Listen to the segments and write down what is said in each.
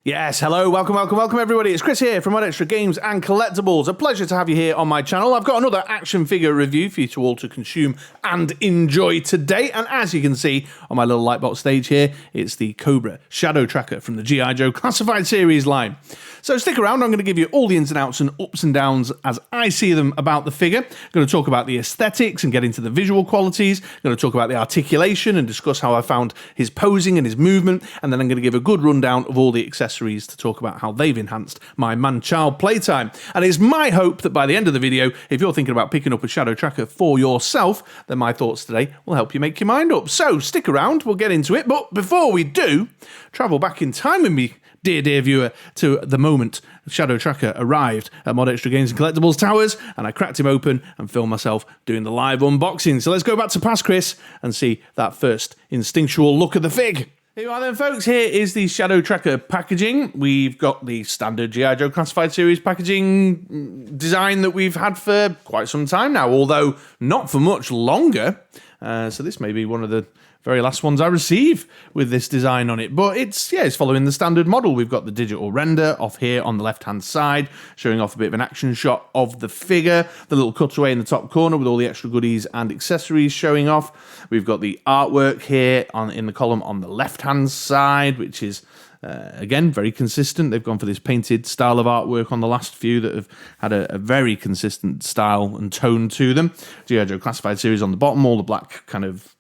Yes, hello, welcome everybody. It's Chris here from MoDXtra Games and Collectibles. A pleasure to have you here on my channel. I've got another action figure review for you to all to consume and enjoy today. And as you can see on my little lightbox stage here, it's the Cobra Shadow Tracker from the G.I. Joe Classified Series line. So stick around, I'm going to give you all the ins and outs and ups and downs as I see them about the figure. I'm going to talk about the aesthetics and get into the visual qualities. I'm going to talk about the articulation and discuss how I found his posing and his movement. And then I'm going to give a good rundown of all the accessories to talk about how they've enhanced my man-child playtime. And it's my hope that by the end of the video, if you're thinking about picking up a Shadow Tracker for yourself, then my thoughts today will help you make your mind up. So stick around, we'll get into it. But before we do, travel back in time with me, dear viewer, to the moment Shadow Tracker arrived at MoDXtra Games and Collectibles Towers, and I cracked him open and filmed myself doing the live unboxing. So let's go back to past Chris and see that first instinctual look at the fig. Here you are then, folks. Here is the Shadow Tracker packaging. We've got the standard G.I. Joe Classified Series packaging design that we've had for quite some time now, although not for much longer. So this may be one of the very last ones I receive with this design on it. But it's following the standard model. We've got the digital render off here on the left-hand side, showing off a bit of an action shot of the figure. The little cutaway in the top corner with all the extra goodies and accessories showing off. We've got the artwork here in the column on the left-hand side, which is again, very consistent. They've gone for this painted style of artwork on the last few that have had a very consistent style and tone to them. G.I. Joe Classified Series on the bottom, all the black kind of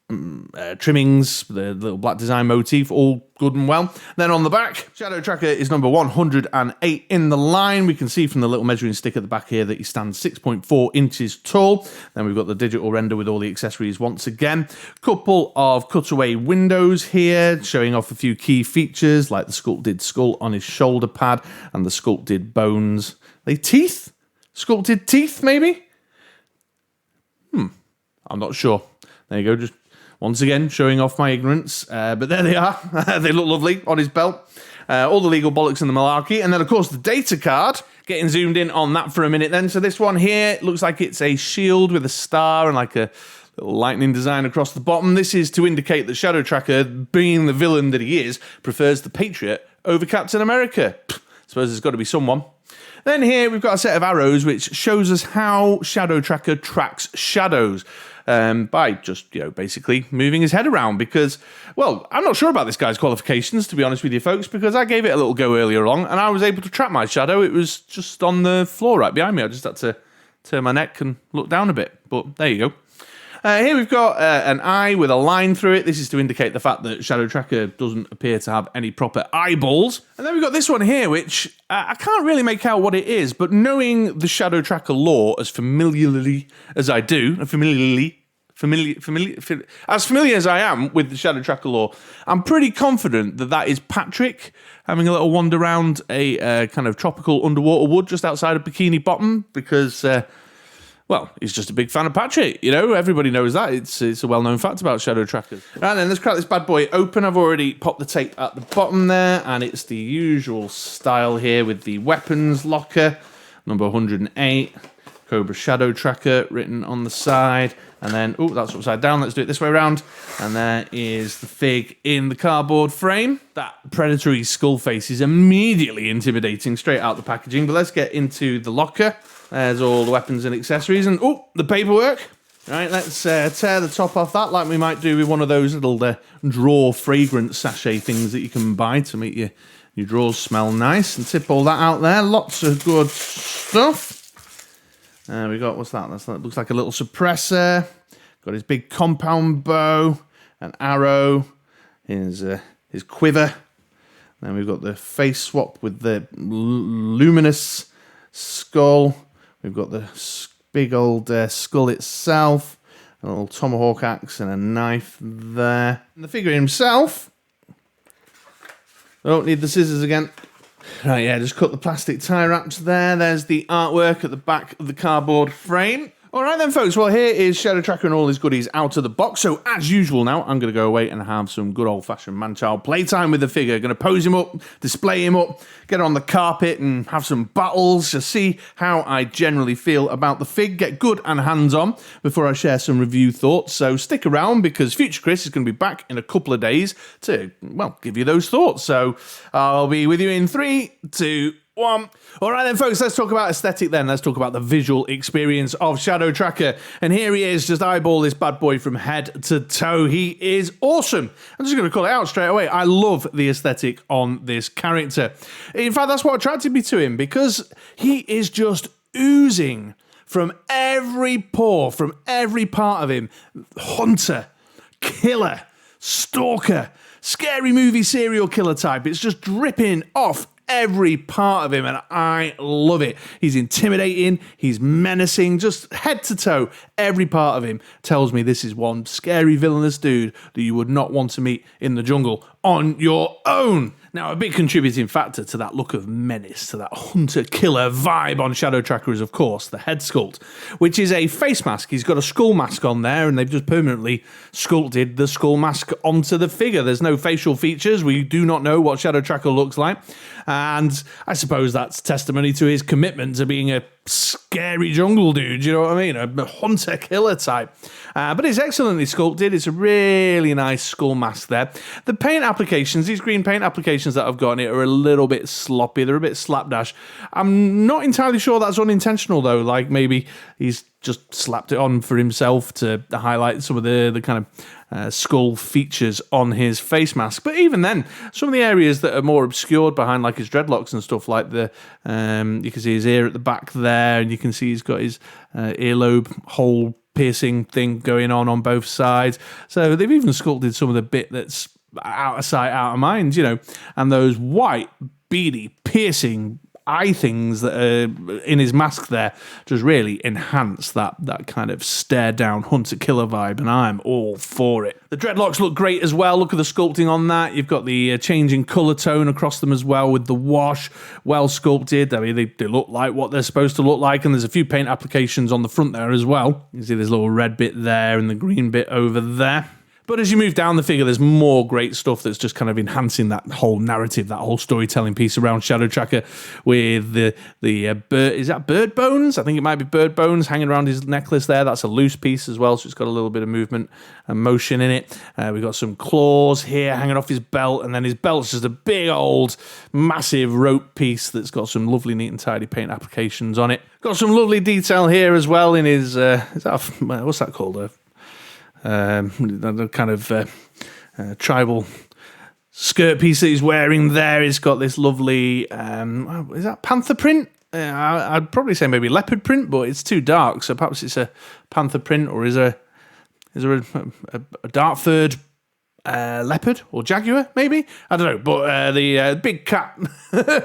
trimmings, the little black design motif, all good and well. Then on the back, Shadow Tracker is number 108 in the line. We can see from the little measuring stick at the back here that he stands 6.4 inches tall. Then we've got the digital render with all the accessories once again. Couple of cutaway windows here, showing off a few key features like the sculpted skull on his shoulder pad and the sculpted bones. Are they teeth? Sculpted teeth, maybe? I'm not sure. There you go, just once again, showing off my ignorance, but there they are. They look lovely on his belt. All the legal bollocks and the malarkey. And then, of course, the data card. Getting zoomed in on that for a minute then. So this one here looks like it's a shield with a star and like a little lightning design across the bottom. This is to indicate that Shadow Tracker, being the villain that he is, prefers the Patriot over Captain America. Suppose there's got to be someone. Then here we've got a set of arrows which shows us how Shadow Tracker tracks shadows. By just, basically moving his head around because, well, I'm not sure about this guy's qualifications, to be honest with you folks, because I gave it a little go earlier on and I was able to track my shadow. It was just on the floor right behind me. I just had to turn my neck and look down a bit, but there you go. Here we've got an eye with a line through it. This is to indicate the fact that Shadow Tracker doesn't appear to have any proper eyeballs. And then we've got this one here, which I can't really make out what it is, but knowing the Shadow Tracker lore as familiarly as I do, as familiar as I am with the Shadow Tracker lore, I'm pretty confident that that is Patrick having a little wander around a kind of tropical underwater wood just outside of Bikini Bottom because, well, he's just a big fan of Patrick. Everybody knows that. It's a well-known fact about Shadow Trackers. Right then, let's crack this bad boy open. I've already popped the tape at the bottom there, and it's the usual style here with the weapons locker, number 108. Cobra Shadow Tracker written on the side. And then, that's upside down. Let's do it this way around. And there is the fig in the cardboard frame. That predatory skull face is immediately intimidating straight out the packaging. But let's get into the locker. There's all the weapons and accessories. And, the paperwork. All right, let's tear the top off that like we might do with one of those little drawer fragrance sachet things that you can buy to make your drawers smell nice. And tip all that out there. Lots of good stuff. We got, what's that? That looks like a little suppressor. Got his big compound bow, an arrow, his quiver. Then we've got the face swap with the luminous skull. We've got the big old skull itself, a little tomahawk axe and a knife there. And the figure himself. Oh, need the scissors again. Right, just cut the plastic tie wraps there. There's the artwork at the back of the cardboard frame. All right then, folks. Well, here is Shadow Tracker and all his goodies out of the box. So, as usual now, I'm going to go away and have some good old-fashioned man-child playtime with the figure. Going to pose him up, display him up, get on the carpet and have some battles to see how I generally feel about the fig. Get good and hands-on before I share some review thoughts. So, stick around because Future Chris is going to be back in a couple of days to, well, give you those thoughts. So, I'll be with you in 3, 2, 1. All right then, folks, let's talk about aesthetic then. Let's talk about the visual experience of Shadow Tracker. And here he is, just eyeball this bad boy from head to toe. He is awesome. I'm just going to call it out straight away. I love the aesthetic on this character. In fact, that's what attracted me to him, because he is just oozing from every pore, from every part of him. Hunter, killer, stalker, scary movie serial killer type. It's just dripping off every part of him, and I love it. He's intimidating, he's menacing, just head to toe. Every part of him tells me this is one scary, villainous dude that you would not want to meet in the jungle on your own. Now, a big contributing factor to that look of menace, to that hunter-killer vibe on Shadow Tracker is, of course, the head sculpt, which is a face mask. He's got a skull mask on there, and they've just permanently sculpted the skull mask onto the figure. There's no facial features. We do not know what Shadow Tracker looks like, and I suppose that's testimony to his commitment to being a scary jungle dude, you know what I mean? A hunter-killer type. But it's excellently sculpted. It's a really nice skull mask there. The paint applications, these green paint applications that I've got in it are a little bit sloppy. They're a bit slapdash. I'm not entirely sure that's unintentional, though. Like, maybe he's just slapped it on for himself to highlight some of the kind of skull features on his face mask. But even then, some of the areas that are more obscured behind, like his dreadlocks and stuff, like the you can see his ear at the back there, and you can see he's got his earlobe hole piercing thing going on both sides. So they've even sculpted some of the bit that's out of sight, out of mind, you know, and those white, beady, piercing eye things that are in his mask there just really enhance that kind of stare down hunter killer vibe, and I'm all for it. The dreadlocks look great as well. Look at the sculpting on that. You've got the changing color tone across them as well with the wash, well sculpted. I mean, they look like what they're supposed to look like, and there's a few paint applications on the front there as well. You can see there's a little red bit there and the green bit over there. But as you move down the figure, there's more great stuff that's just kind of enhancing that whole narrative, that whole storytelling piece around Shadow Tracker with the bird. Is that bird bones? I think it might be bird bones hanging around his necklace there. That's a loose piece as well, so it's got a little bit of movement and motion in it. We've got some claws here hanging off his belt, and then his belt's just a big old massive rope piece that's got some lovely neat and tidy paint applications on it. Got some lovely detail here as well in his, what's that called? The kind of tribal skirt piece that he's wearing there. He's got this lovely, is that panther print? I'd probably say maybe leopard print, but it's too dark, so perhaps it's a panther print, or is there a Dartford leopard or jaguar, maybe? I don't know, but the big cat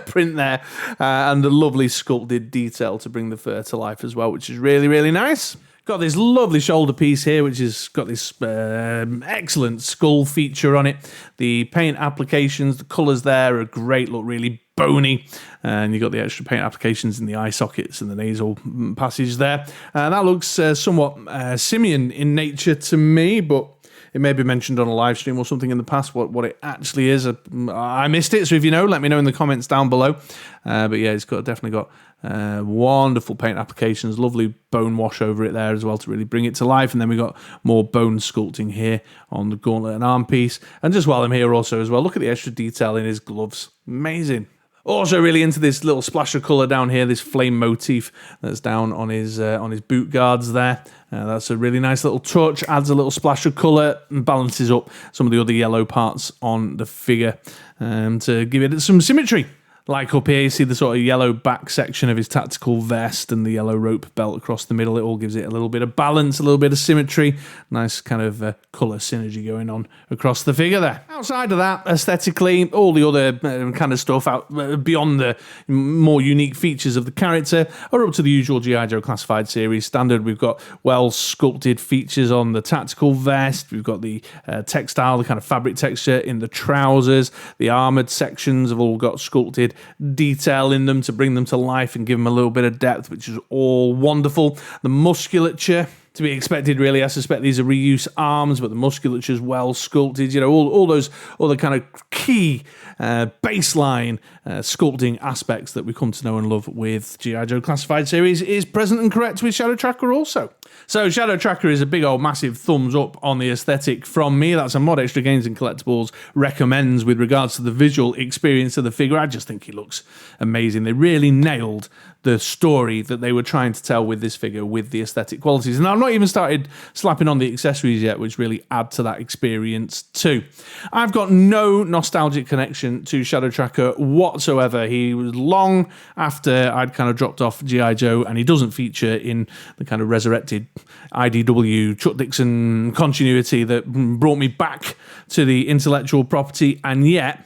print there, and the lovely sculpted detail to bring the fur to life as well, which is really, really nice. Got this lovely shoulder piece here, which has got this excellent skull feature on it. The paint applications, the colours there are great, look really bony. And you've got the extra paint applications in the eye sockets and the nasal passage there. That looks somewhat simian in nature to me, but it may be mentioned on a live stream or something in the past what it actually is. I missed it, so if you know, let me know in the comments down below. But yeah, it's definitely got wonderful paint applications, lovely bone wash over it there as well to really bring it to life. And then we got more bone sculpting here on the gauntlet and arm piece. And just while I'm here also as well, look at the extra detail in his gloves. Amazing. Also really into this little splash of colour down here, this flame motif that's down on his boot guards there. That's a really nice little touch, adds a little splash of colour and balances up some of the other yellow parts on the figure to give it some symmetry. Like up here, you see the sort of yellow back section of his tactical vest and the yellow rope belt across the middle. It all gives it a little bit of balance, a little bit of symmetry. Nice kind of colour synergy going on across the figure there. Outside of that, aesthetically, all the other kind of stuff out beyond the more unique features of the character are up to the usual G.I. Joe Classified Series standard. We've got well sculpted features on the tactical vest. We've got the textile, the kind of fabric texture in the trousers. The armoured sections have all got sculpted detail in them to bring them to life and give them a little bit of depth, which is all wonderful. The musculature, to be expected, really. I suspect these are reuse arms, but the musculature is well sculpted. You know, all those other kind of key baseline sculpting aspects that we come to know and love with G.I. Joe Classified Series is present and correct with Shadow Tracker also. So Shadow Tracker is a big old massive thumbs up on the aesthetic from me. That's a MoDXtra Games and Collectibles recommends with regards to the visual experience of the figure. I just think he looks amazing. They really nailed the story that they were trying to tell with this figure with the aesthetic qualities. And I've not even started slapping on the accessories yet, which really add to that experience too. I've got no nostalgic connection to Shadow Tracker whatsoever. He was long after I'd kind of dropped off G.I. Joe, and he doesn't feature in the kind of resurrected IDW Chuck Dixon continuity that brought me back to the intellectual property, and yet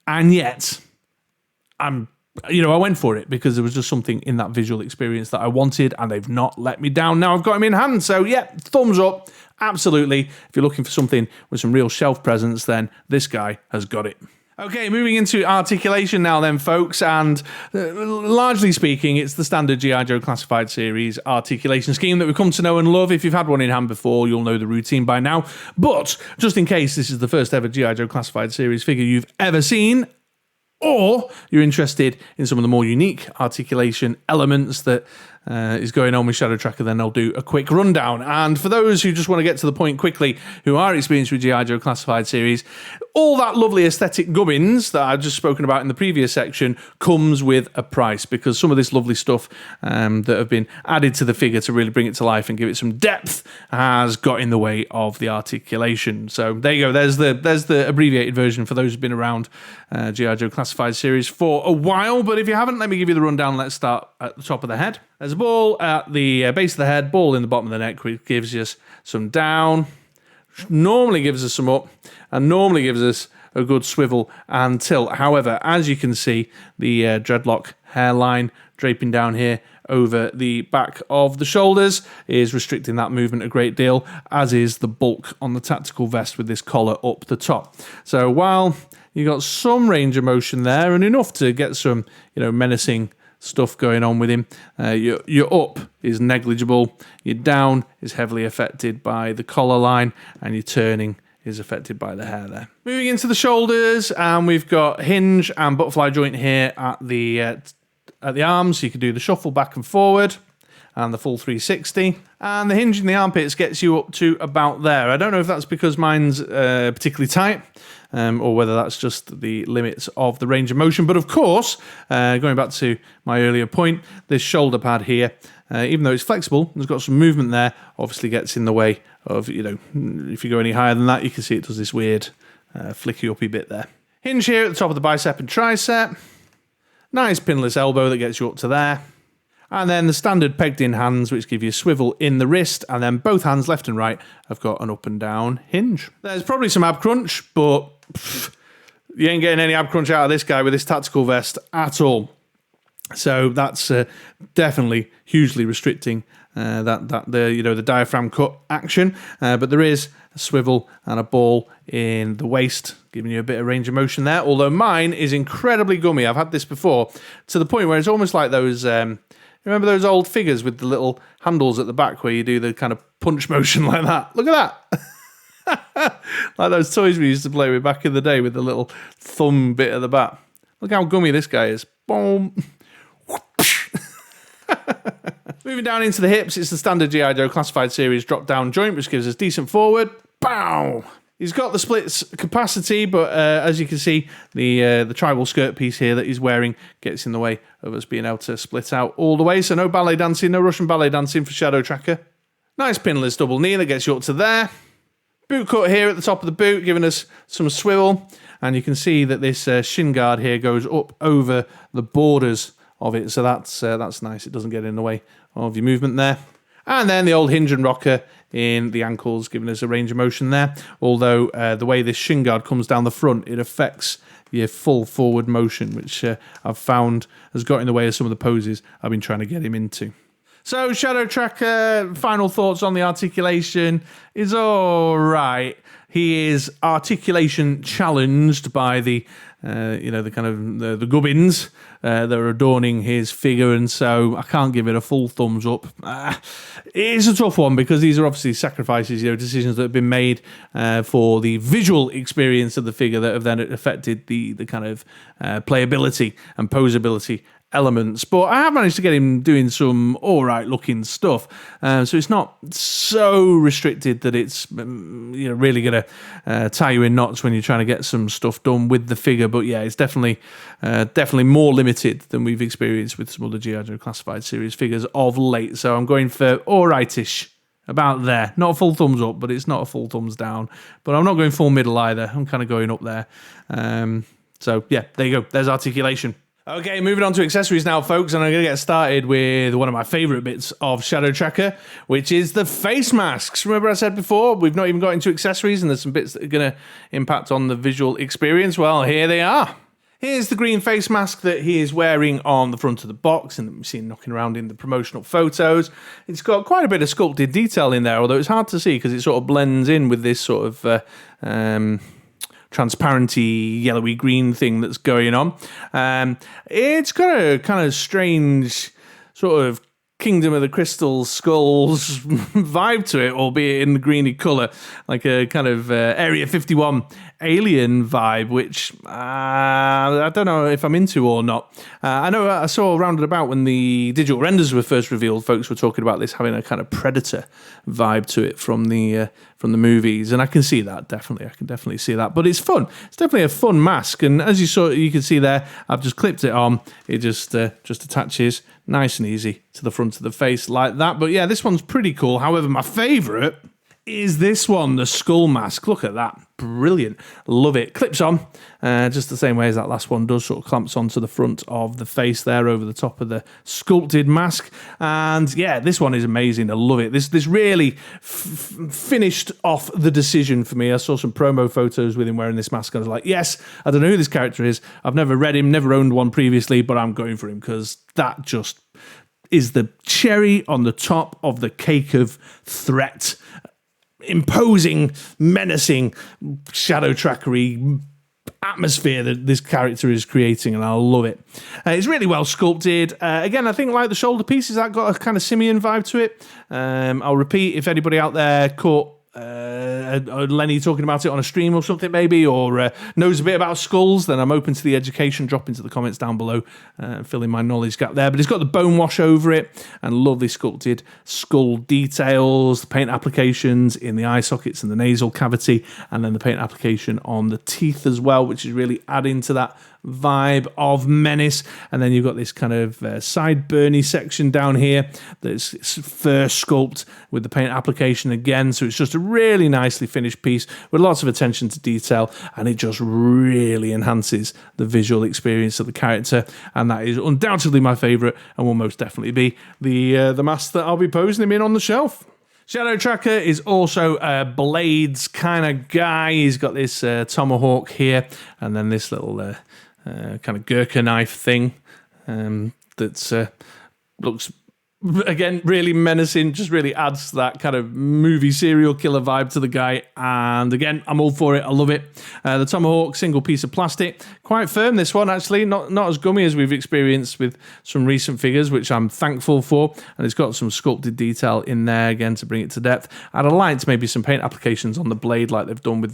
I went for it because there was just something in that visual experience that I wanted, and they've not let me down. Now I've got him in hand, so yeah, thumbs up, absolutely. If you're looking for something with some real shelf presence, then this guy has got it. Okay, moving into articulation now then, folks, and largely speaking, it's the standard G.I. Joe Classified Series articulation scheme that we've come to know and love. If you've had one in hand before, you'll know the routine by now. But just in case this is the first ever G.I. Joe Classified Series figure you've ever seen, or you're interested in some of the more unique articulation elements that is going on with Shadow Tracker, then I'll do a quick rundown. And for those who just want to get to the point quickly, who are experienced with G.I. Joe Classified Series, all that lovely aesthetic gubbins that I've just spoken about in the previous section comes with a price, because some of this lovely stuff that have been added to the figure to really bring it to life and give it some depth has got in the way of the articulation. So there you go. There's the abbreviated version for those who've been around G.I. Joe Classified Series for a while. But if you haven't, let me give you the rundown. Let's start at the top of the head. There's a ball at the base of the head, ball in the bottom of the neck, which gives us some down, normally gives us some up, and normally gives us a good swivel and tilt. However, as you can see, the dreadlock hairline draping down here over the back of the shoulders is restricting that movement a great deal, as is the bulk on the tactical vest with this collar up the top. So while you got some range of motion there and enough to get some, menacing stuff going on with him, your up is negligible, your down is heavily affected by the collar line, and your turning is affected by the hair there. Moving into the shoulders, and we've got hinge and butterfly joint here at the arms, so you can do the shuffle back and forward and the full 360. And the hinge in the armpits gets you up to about there. I don't know if that's because mine's particularly tight, or whether that's just the limits of the range of motion. But of course, going back to my earlier point, this shoulder pad here, even though it's flexible, there's got some movement there, obviously gets in the way of, if you go any higher than that, you can see it does this weird flicky-uppy bit there. Hinge here at the top of the bicep and tricep. Nice pinless elbow that gets you up to there. And then the standard pegged-in hands, which give you a swivel in the wrist, and then both hands, left and right, have got an up and down hinge. There's probably some ab crunch, but you ain't getting any ab crunch out of this guy with this tactical vest at all. So that's definitely hugely restricting the diaphragm cut action. But there is a swivel and a ball in the waist, giving you a bit of range of motion there. Although mine is incredibly gummy. I've had this before, to the point where it's almost like those. Remember those old figures with the little handles at the back where you do the kind of punch motion like that? Look at that. Like those toys we used to play with back in the day with the little thumb bit at the back. Look how gummy this guy is. Boom. Moving down into the hips, it's the standard G.I. Joe Classified Series drop-down joint, which gives us decent forward. Bow! He's got the splits capacity, but as you can see, the tribal skirt piece here that he's wearing gets in the way of us being able to split out all the way. So no ballet dancing, no Russian ballet dancing for Shadow Tracker. Nice pinless double knee that gets you up to there. Boot cut here at the top of the boot, giving us some swivel. And you can see that this shin guard here goes up over the borders of it. So that's nice. It doesn't get in the way of your movement there. And then the old hinge and rocker in the ankles, giving us a range of motion there. Although the way this shin guard comes down the front, it affects your full forward motion, which I've found has got in the way of some of the poses I've been trying to get him into. So Shadow Tracker, final thoughts on the articulation is all right. He is articulation challenged by the you know, the kind of the gubbins that are adorning his figure, and so I can't give it a full thumbs up. It is a tough one because these are obviously sacrifices, you know, decisions that have been made for the visual experience of the figure that have then affected the kind of playability and posability elements, but I have managed to get him doing some alright looking stuff, so it's not so restricted that it's you know, really going to tie you in knots when you're trying to get some stuff done with the figure. But yeah, it's definitely more limited than we've experienced with some other G.I. Joe Classified series figures of late, so I'm going for alrightish. About there. Not a full thumbs up, but it's not a full thumbs down. But I'm not going full middle either. I'm kind of going up there. So yeah, there you go. There's articulation. Okay, moving on to accessories now, folks, and I'm going to get started with one of my favourite bits of Shadow Tracker, which is the face masks. Remember I said before, we've not even got into accessories, and there's some bits that are going to impact on the visual experience. Well, here they are. Here's the green face mask that he is wearing on the front of the box, and we've seen knocking around in the promotional photos. It's got quite a bit of sculpted detail in there, although it's hard to see because it sort of blends in with this sort of transparency, yellowy green thing that's going on. It's got a kind of strange sort of Kingdom of the Crystal Skulls vibe to it, albeit in the greeny colour, like a kind of Area 51 alien vibe, which I don't know if I'm into or not. I know I saw rounded about when the digital renders were first revealed, folks were talking about this having a kind of Predator vibe to it from the movies, and I can see that, definitely. I can definitely see that, but it's fun. It's definitely a fun mask, and as you can see there, I've just clipped it on. It just attaches nice and easy to the front of the face like that. But yeah, this one's pretty cool. However, my favourite is this one, the skull mask. Look at that. Brilliant. Love it. Clips on, just the same way as that last one does, sort of clamps onto the front of the face there over the top of the sculpted mask. And yeah, this one is amazing. I love it. This really finished off the decision for me. I saw some promo photos with him wearing this mask. I was like, yes, I don't know who this character is. I've never read him, never owned one previously, but I'm going for him because that just is the cherry on the top of the cake of threat. Imposing, menacing, shadow trackery atmosphere that this character is creating, and I love it. It's really well sculpted. Again, I think like the shoulder pieces, that got a kind of simian vibe to it. I'll repeat, if anybody out there caught Lenny talking about it on a stream or something maybe, or knows a bit about skulls, then I'm open to the education. Drop into the comments down below, filling my knowledge gap there. But it's got the bone wash over it and lovely sculpted skull details, the paint applications in the eye sockets and the nasal cavity, and then the paint application on the teeth as well, which is really adding to that vibe of menace. And then you've got this kind of sideburny section down here that's fur sculpt with the paint application again, so it's just a really nicely finished piece with lots of attention to detail, and it just really enhances the visual experience of the character, and that is undoubtedly my favourite and will most definitely be the mask that I'll be posing him in on the shelf. Shadow Tracker is also a blades kind of guy. He's got this tomahawk here, and then this little kind of Gurkha knife thing that looks, again, really menacing, just really adds that kind of movie serial killer vibe to the guy. And again, I'm all for it. I love it. The tomahawk, single piece of plastic, quite firm, this one actually, not as gummy as we've experienced with some recent figures, which I'm thankful for. And it's got some sculpted detail in there again to bring it to depth. I'd have liked maybe some paint applications on the blade like they've done with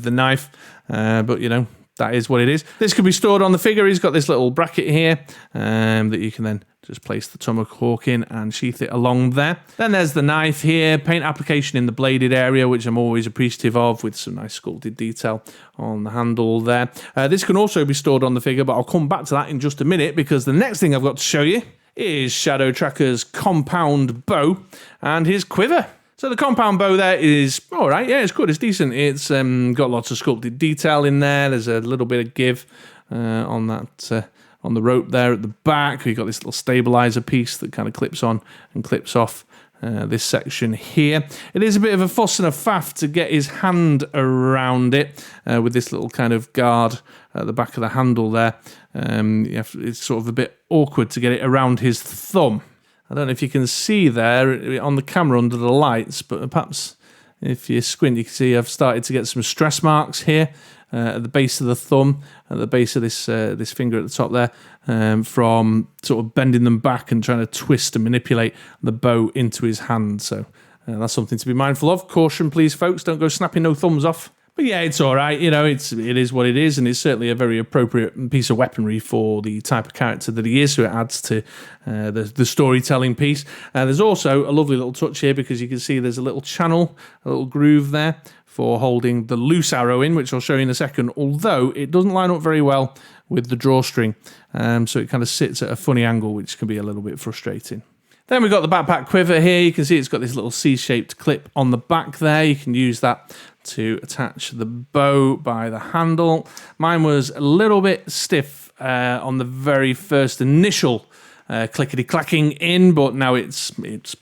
the knife, but you know, that is what it is. This could be stored on the figure. He's got this little bracket here that you can then just place the tomahawk in and sheath it along there. Then there's the knife here, paint application in the bladed area, which I'm always appreciative of, with some nice sculpted detail on the handle there. This can also be stored on the figure, but I'll come back to that in just a minute, because the next thing I've got to show you is Shadow Tracker's compound bow and his quiver. So the compound bow there is all right. Yeah, it's good. It's decent. It's got lots of sculpted detail in there. There's a little bit of give on that on the rope there at the back. We've got this little stabilizer piece that kind of clips on and clips off this section here. It is a bit of a fuss and a faff to get his hand around it with this little kind of guard at the back of the handle there. It's sort of a bit awkward to get it around his thumb. I don't know if you can see there on the camera under the lights, but perhaps if you squint, you can see I've started to get some stress marks here at the base of the thumb, at the base of this finger at the top there, from sort of bending them back and trying to twist and manipulate the bow into his hand. So that's something to be mindful of. Caution, please, folks. Don't go snapping no thumbs off. But yeah, it's all right. You know, it is what it is, and it's certainly a very appropriate piece of weaponry for the type of character that he is. So it adds to the storytelling piece. There's also a lovely little touch here because you can see there's a little channel, a little groove there for holding the loose arrow in, which I'll show you in a second. Although it doesn't line up very well with the drawstring, so it kind of sits at a funny angle, which can be a little bit frustrating. Then we've got the backpack quiver here. You can see it's got this little C-shaped clip on the back there. You can use that to attach the bow by the handle. Mine was a little bit stiff on the very first initial clickety-clacking in, but now it's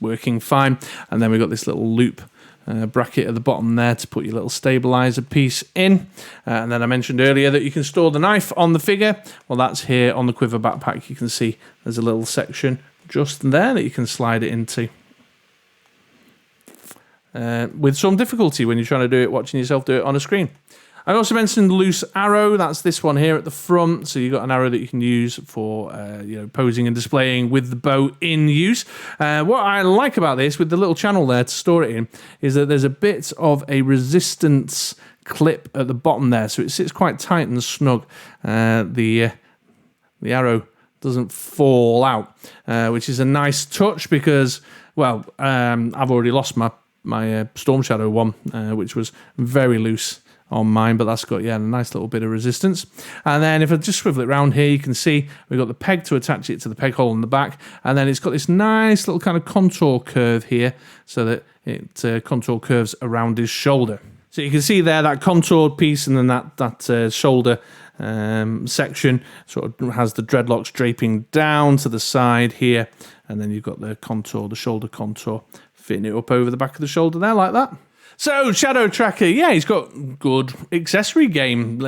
working fine. And then we've got this little loop bracket at the bottom there to put your little stabilizer piece in. And then I mentioned earlier that you can store the knife on the figure. Well, that's here on the quiver backpack. You can see there's a little section just there that you can slide it into. With some difficulty when you're trying to do it, watching yourself do it on a screen. I also mentioned loose arrow. That's this one here at the front. So you've got an arrow that you can use for posing and displaying with the bow in use. What I like about this, with the little channel there to store it in, is that there's a bit of a resistance clip at the bottom there. So it sits quite tight and snug. The arrow doesn't fall out, which is a nice touch because, well, I've already lost my Storm Shadow one, which was very loose on mine, but that's got, a nice little bit of resistance. And then if I just swivel it around here, you can see we've got the peg to attach it to the peg hole in the back, and then it's got this nice little kind of contour curve here so that it contour curves around his shoulder. So you can see there that contoured piece, and then that shoulder section sort of has the dreadlocks draping down to the side here, and then you've got the contour, the shoulder contour, fitting it up over the back of the shoulder there like that. So, Shadow Tracker, he's got good accessory game.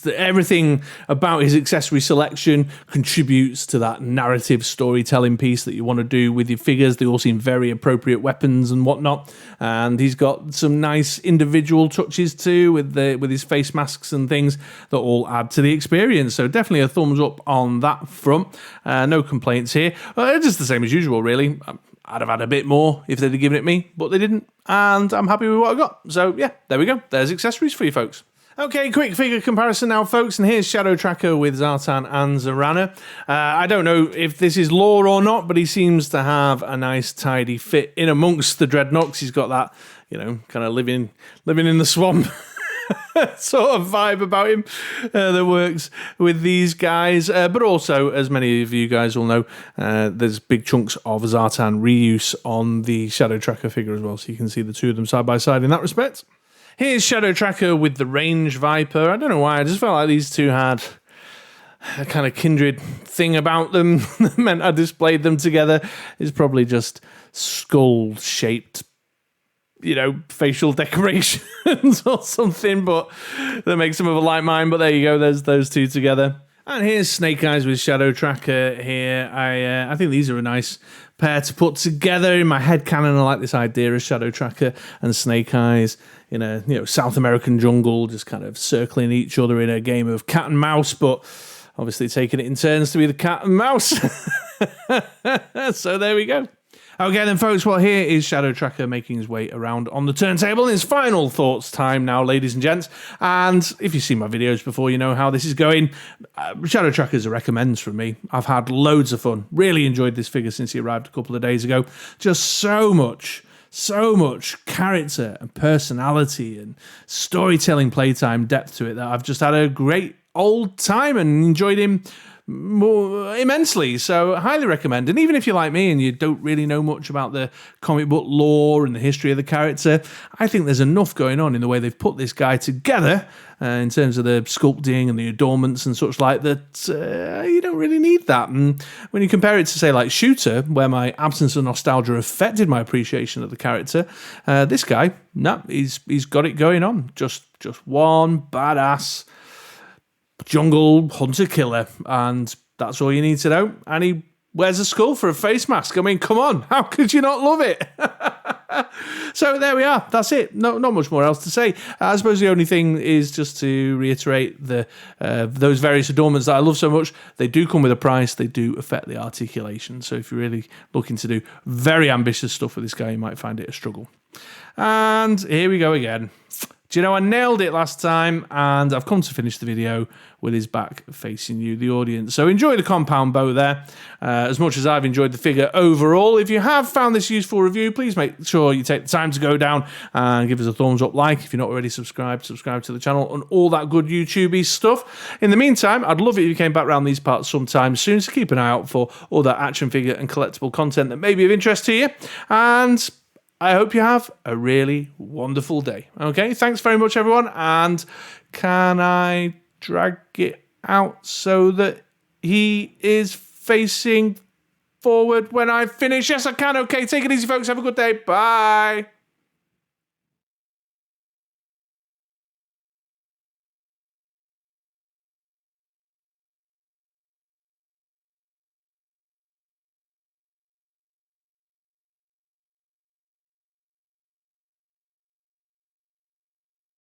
Everything about his accessory selection contributes to that narrative storytelling piece that you want to do with your figures. They all seem very appropriate weapons and whatnot. And he's got some nice individual touches too with his face masks and things that all add to the experience. So definitely a thumbs up on that front. No complaints here. Just the same as usual, really. I'd have had a bit more if they'd have given it me, but they didn't, and I'm happy with what I got. So yeah, there we go. There's accessories for you folks. Okay, quick figure comparison now, folks, and here's Shadow Tracker with Zartan and Zarana. I don't know if this is lore or not, but he seems to have a nice tidy fit in amongst the dreadnoughts. He's got that, kind of living in the swamp sort of vibe about him that works with these guys. But also, as many of you guys will know, there's big chunks of Zartan reuse on the Shadow Tracker figure as well, so you can see the two of them side by side in that respect. Here's Shadow Tracker with the Range Viper. I don't know why, I just felt like these two had a kind of kindred thing about them that meant I displayed them together. It's probably just skull-shaped facial decorations or something, but that makes them of a like mind. But there you go, there's those two together. And here's Snake Eyes with Shadow Tracker here. I think these are a nice pair to put together. In my head canon, I like this idea of Shadow Tracker and Snake Eyes in a South American jungle, just kind of circling each other in a game of cat and mouse, but obviously taking it in turns to be the cat and mouse. So there we go. Okay then, folks, well, here is Shadow Tracker making his way around on the turntable. It's final thoughts time now, ladies and gents. And if you've seen my videos before, you know how this is going. Shadow Tracker's a recommends from me. I've had loads of fun. Really enjoyed this figure since he arrived a couple of days ago. Just so much character and personality and storytelling playtime depth to it that I've just had a great old time and enjoyed him more immensely. So I highly recommend. And even if you're like me and you don't really know much about the comic book lore and the history of the character, I think there's enough going on in the way they've put this guy together in terms of the sculpting and the adornments and such like that. You don't really need that. And when you compare it to, say, like Shooter, where my absence of nostalgia affected my appreciation of the character, this guy, he's got it going on. Just one badass jungle hunter killer, and that's all you need to know. And he wears a skull for a face mask. I mean, come on, how could you not love it? So there we are. That's it. Not much more else to say. I suppose the only thing is just to reiterate those various adornments that I love so much. They do come with a price. They do affect the articulation. So if you're really looking to do very ambitious stuff with this guy, you might find it a struggle. And here we go again. Do you know, I nailed it last time, and I've come to finish the video with his back facing you, the audience. So enjoy the compound bow there, as much as I've enjoyed the figure overall. If you have found this useful review, please make sure you take the time to go down and give us a thumbs up, like. If you're not already subscribed to the channel and all that good YouTube-y stuff. In the meantime, I'd love it if you came back around these parts sometime soon, so keep an eye out for other action figure and collectible content that may be of interest to you. And I hope you have a really wonderful day. Okay, thanks very much, everyone. And can I drag it out so that he is facing forward when I finish? Yes, I can. Okay, take it easy, folks. Have a good day. Bye.